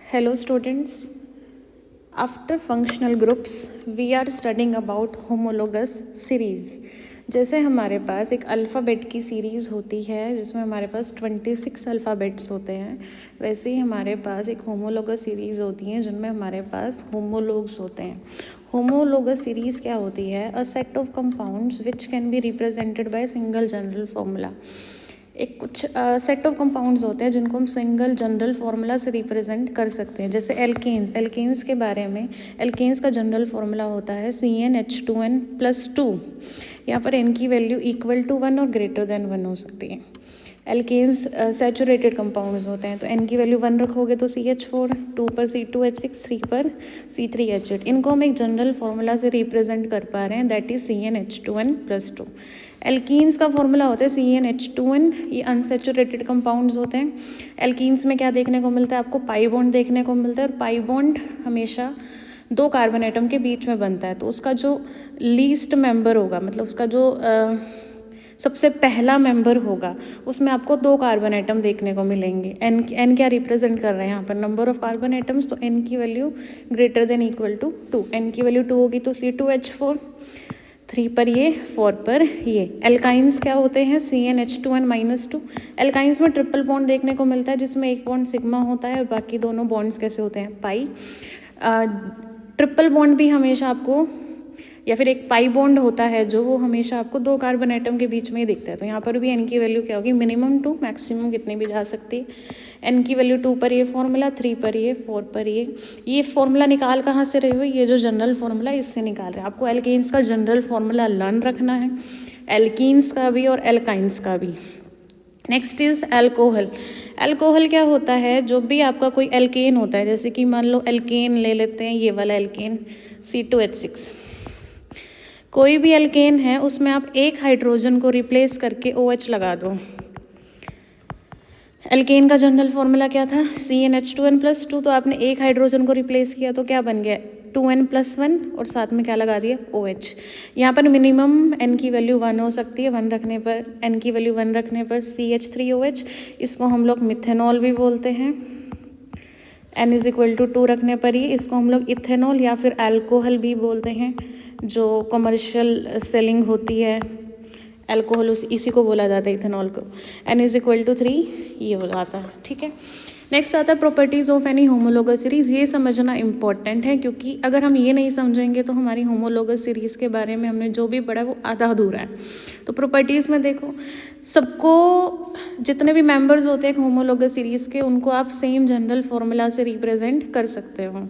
Hello students, after functional groups we are studying about homologous series। जैसे हमारे पास एक alphabet की सीरीज़ होती है जिसमें हमारे पास 26 अल्फ़ाबेट्स होते हैं, वैसे ही हमारे पास एक होमोलोगस सीरीज़ होती हैं जिनमें हमारे पास होमोलोग्स होते हैं। होमोलोगस सीरीज़ क्या होती है? A set of compounds which can be represented by single general formula. एक कुछ सेट ऑफ कंपाउंड्स होते हैं जिनको हम सिंगल जनरल फार्मूला से रिप्रेजेंट कर सकते हैं। जैसे एल्केन्स के बारे में, एल्केन्स का जनरल फार्मूला होता है CnH2n+2। यहाँ पर n की वैल्यू इक्वल टू 1 और ग्रेटर देन 1 हो सकती है। एल्केन्स सैचुरेटेड कंपाउंड्स होते हैं, तो n की वैल्यू 1 रखोगे तो CH4, 2 पर C2H6, 3 पर C3H8। इनको हम एक जनरल फार्मूला से रिप्रेजेंट कर पा रहे हैं, दैट इज CnH2n+2। एल्कीन्स का फॉर्मूला होता है CnH2n। ये अनसेचुरेटेड कंपाउंड्स होते हैं। एल्कीन्स में क्या देखने को मिलता है? आपको पाई बॉन्ड देखने को मिलता है, और पाई बॉन्ड हमेशा 2 कार्बन एटम के बीच में बनता है। तो उसका जो लीस्ट मेंबर होगा, मतलब उसका जो सबसे पहला मेंबर होगा, उसमें आपको 2 कार्बन एटम देखने को मिलेंगे। n क्या रिप्रेजेंट कर रहे हैं यहाँ पर? Number of carbon atoms. तो n की value greater than equal to 2। n की वैल्यू 2 होगी तो C2H4, 3 पर ये, 4 पर ये। एल्काइंस क्या होते हैं? CnH2n-2। एल्काइंस में ट्रिपल बॉन्ड देखने को मिलता है जिसमें एक बॉन्ड सिग्मा होता है और बाकी दोनों बॉन्ड्स कैसे होते हैं? पाई। ट्रिपल बॉन्ड भी हमेशा आपको, या फिर एक पाई बॉन्ड होता है जो वो हमेशा आपको 2 कार्बन एटम के बीच में ही दिखता है। तो यहाँ पर भी n की वैल्यू क्या होगी? मिनिमम 2, मैक्सिमम कितनी भी जा सकती है। n की वैल्यू 2 पर ये फॉर्मूला, 3 पर ये, 4 पर ये फॉर्मूला निकाल कहाँ से रहे हो? ये जो जनरल फॉर्मूला इससे निकाल रहे हैं। आपको एल्केन्स का जनरल फॉर्मूला लर्न रखना है, एल्कीन्स का भी और एल्काइंस का भी। Next is alcohol. एल्कोहल क्या होता है? जो भी आपका कोई एल्केन होता है, जैसे कि मान लो एल्केन ले लेते हैं, ये वाला एल्केन C2H6। कोई भी एल्केन है उसमें आप एक हाइड्रोजन को रिप्लेस करके OH लगा दो। एल्केन का जनरल फॉर्मूला क्या था? CnH2n+2। तो आपने एक हाइड्रोजन को रिप्लेस किया तो क्या बन गया? 2n+1, और साथ में क्या लगा दिया? OH। यहाँ पर मिनिमम n की वैल्यू 1 हो सकती है। 1 रखने पर, n की वैल्यू 1 रखने पर CH3OH, इसको हम लोग मिथेनॉल भी बोलते हैं। n इज इक्वल टू 2 रखने पर ही इसको हम लोग इथेनॉल या फिर अल्कोहल भी बोलते हैं, जो कमर्शियल सेलिंग होती है। अल्कोहल इसी को बोला जाता है, इथेनॉल को। n इज इक्वल टू 3 ये हो जाता है, ठीक है। नेक्स्ट आता है properties of any homologous series. ये समझना इंपॉर्टेंट है, क्योंकि अगर हम ये नहीं समझेंगे तो हमारी होमोलोगस सीरीज़ के बारे में हमने जो भी पढ़ा वो आधा अधूरा है। तो प्रॉपर्टीज़ में देखो, सबको, जितने भी मेंबर्स होते हैं होमोलोगस सीरीज़ के, उनको आप सेम जनरल फॉर्मूला से रिप्रेजेंट कर सकते हो।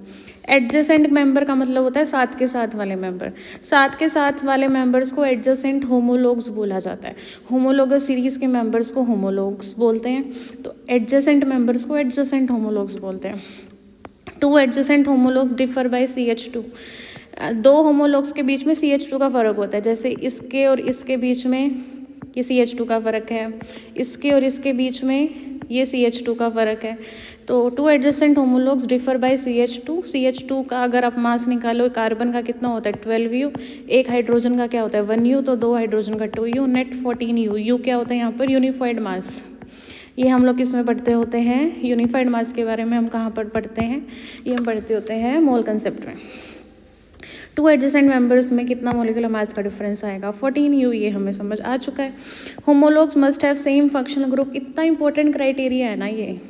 एडजेसेंट मेंबर का मतलब होता है साथ के साथ वाले मेंबर। साथ के साथ वाले मेंबर्स को एडजेसेंट होमोलोग्स बोला जाता है। होमोलोगस सीरीज़ के मेंबर्स को होमोलोग्स बोलते हैं, तो एडजेसेंट मेंबर्स को एडजेसेंट होमोलोग्स बोलते हैं। 2 एडजेसेंट होमोलोग्स डिफर बाय CH2। 2 होमोलोग्स के बीच में CH2 का फ़र्क होता है। जैसे इसके और इसके बीच में ये CH2 का फ़र्क है, इसके और इसके बीच में ये CH2 का फ़र्क है। तो 2 adjacent होमोलोग्स differ by CH2। CH2 का अगर आप मास निकालो, कार्बन का कितना होता है? 12U। एक हाइड्रोजन का क्या होता है? 1U। तो 2 हाइड्रोजन का 2U, नेट 14U। U क्या होता है यहाँ पर? यूनिफाइड मास। ये हम लोग किस में पढ़ते होते हैं? यूनिफाइड मास के बारे में हम कहाँ पर पढ़ते हैं? ये हम पढ़ते होते हैं मोल कंसेप्ट में। 2 एडजेसेंट मेंबर्स में कितना मोलिकुलर मास का डिफरेंस आएगा? 14U। ये हमें समझ आ चुका है। Homologues must have same functional group. इतना इंपॉर्टेंट क्राइटेरिया है ना ये।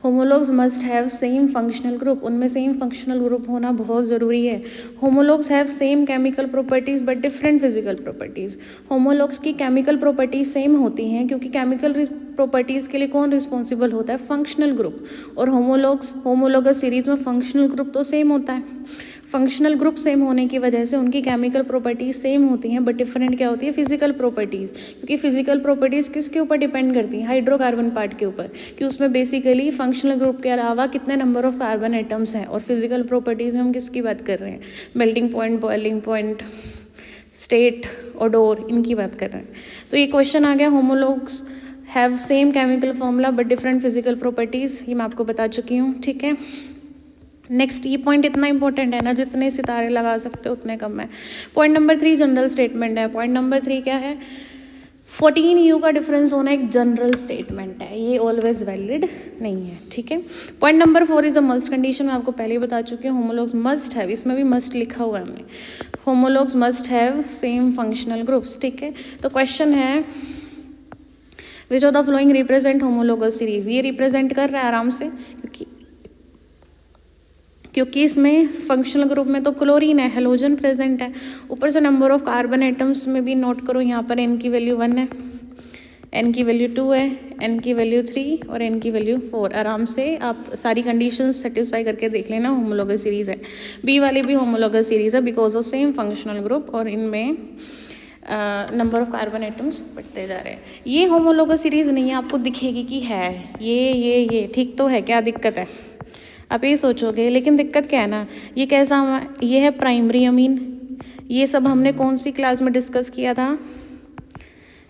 Homologues must have same functional group, उनमें सेम फंक्शनल ग्रुप होना बहुत ज़रूरी है। Homologues have same chemical properties but different physical properties. Homologues की केमिकल प्रॉपर्टीज सेम होती हैं, क्योंकि केमिकल प्रॉपर्टीज़ के लिए कौन रिस्पॉन्सिबल होता है? Functional group. और होमोलोगस सीरीज में फंक्शनल ग्रुप तो सेम होता है। फंक्शनल ग्रुप सेम होने की वजह से उनकी केमिकल प्रॉपर्टीज सेम होती हैं, बट डिफरेंट क्या होती है? Physical properties. क्योंकि फिजिकल प्रॉपर्टीज़ किसके ऊपर डिपेंड करती हैं? हाइड्रोकार्बन पार्ट के ऊपर, कि उसमें बेसिकली फंक्शनल ग्रुप के अलावा कितने नंबर ऑफ कार्बन एटम्स हैं। और फिजिकल प्रॉपर्टीज़ में हम किसकी बात कर रहे हैं? Melting point, boiling point, state, odour, इनकी बात कर रहे हैं। तो ये क्वेश्चन आ गया, homologues have same chemical formula but different physical properties. ये मैं आपको बता चुकी हूँ, ठीक है। नेक्स्ट, ये पॉइंट इतना इंपॉर्टेंट है ना, जितने सितारे लगा सकते हो उतने कम है। पॉइंट नंबर 3 जनरल स्टेटमेंट है। पॉइंट नंबर 3 क्या है? 14U का डिफरेंस होना एक जनरल स्टेटमेंट है, ये ऑलवेज वैलिड नहीं है, ठीक है। Point number 4 is a must condition, मैं आपको पहले ही बता चुकी हूँ। होमोलॉग्स मस्ट हैव, इसमें भी मस्ट लिखा हुआ है हमने, homologues must have same functional groups, ठीक है। तो क्वेश्चन है which of the following represent homologous series, ये रिप्रेजेंट कर रहा है आराम से, क्योंकि इसमें फंक्शनल ग्रुप में तो क्लोरीन है, हेलोजन प्रेजेंट है, ऊपर से नंबर ऑफ कार्बन एटम्स में भी नोट करो, यहाँ पर n की वैल्यू 1 है, n की वैल्यू 2 है, n की वैल्यू 3 और n की वैल्यू 4। आराम से आप सारी कंडीशंस सेटिस्फाई करके देख लेना, होमोलोगस सीरीज है। बी वाली भी होमोलोगस सीरीज है because of same functional group और इनमें नंबर ऑफ कार्बन एटम्स बढ़ते जा रहे हैं। ये होमोलोगस सीरीज नहीं है, आपको दिखेगी कि है ये ठीक तो है, क्या दिक्कत है आप ये सोचोगे, लेकिन दिक्कत क्या है ना, ये कैसा, ये है प्राइमरी अमीन, ये सब हमने कौन सी क्लास में डिस्कस किया था,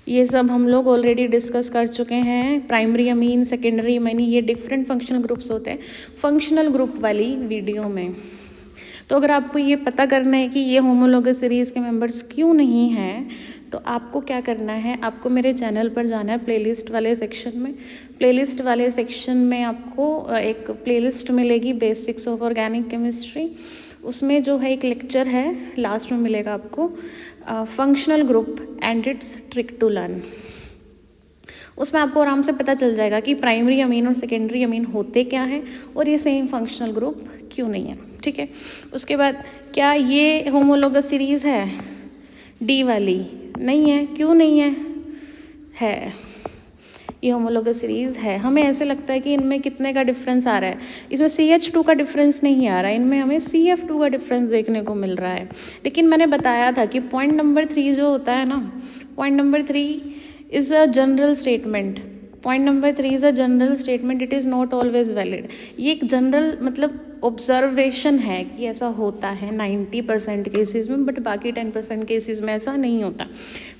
ये सब हम लोग ऑलरेडी डिस्कस कर चुके हैं। प्राइमरी अमीन, सेकेंडरी अमीन, ये डिफरेंट फंक्शनल ग्रुप्स होते हैं फंक्शनल ग्रुप वाली वीडियो में। तो अगर आपको ये पता करना है कि ये होमोलोगस सीरीज़ के मेंबर्स क्यों नहीं हैं, तो आपको क्या करना है, आपको मेरे चैनल पर जाना है प्लेलिस्ट वाले सेक्शन में। प्लेलिस्ट वाले सेक्शन में आपको एक प्लेलिस्ट मिलेगी बेसिक्स ऑफ ऑर्गेनिक केमिस्ट्री, उसमें जो है एक लेक्चर है, लास्ट में मिलेगा आपको functional group and it's trick to learn. उसमें आपको आराम से पता चल जाएगा कि प्राइमरी अमीन और सेकेंडरी अमीन होते क्या हैं और ये सेम फंक्शनल ग्रुप क्यों नहीं है, ठीक है। उसके बाद क्या ये होमोलोगस सीरीज़ है, डी वाली नहीं है, क्यों नहीं है ये होमोलोगस सीरीज़ है। हमें ऐसे लगता है कि इनमें कितने का डिफरेंस आ रहा है, इसमें CH2 का डिफरेंस नहीं आ रहा है, इनमें हमें CF2 का डिफरेंस देखने को मिल रहा है। लेकिन मैंने बताया था कि पॉइंट नंबर 3 जो होता है ना, point number 3 is a general statement, point number 3 is a general statement, it is not always valid. ये एक जनरल मतलब ऑब्जर्वेशन है कि ऐसा होता है 90% केसेस में, बट बाकी 10% केसेस में ऐसा नहीं होता।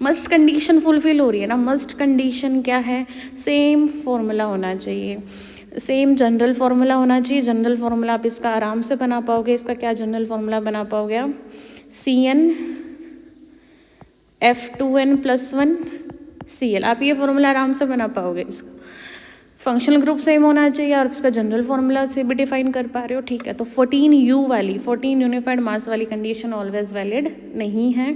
मस्ट कंडीशन फुलफिल हो रही है ना, मस्ट कंडीशन क्या है, सेम फॉर्मूला होना चाहिए, सेम जनरल फार्मूला होना चाहिए। जनरल फार्मूला आप इसका आराम से बना पाओगे, इसका क्या जनरल फार्मूला बना पाओगे आप, CnF2n+1 Cl, आप ये फॉर्मूला आराम से बना पाओगे। इसका फंक्शनल ग्रुप सेम होना चाहिए और इसका जनरल फार्मूला से भी डिफाइन कर पा रहे हो, ठीक है। तो 14U वाली 14 यूनिफाइड मास वाली कंडीशन ऑलवेज वैलिड नहीं है।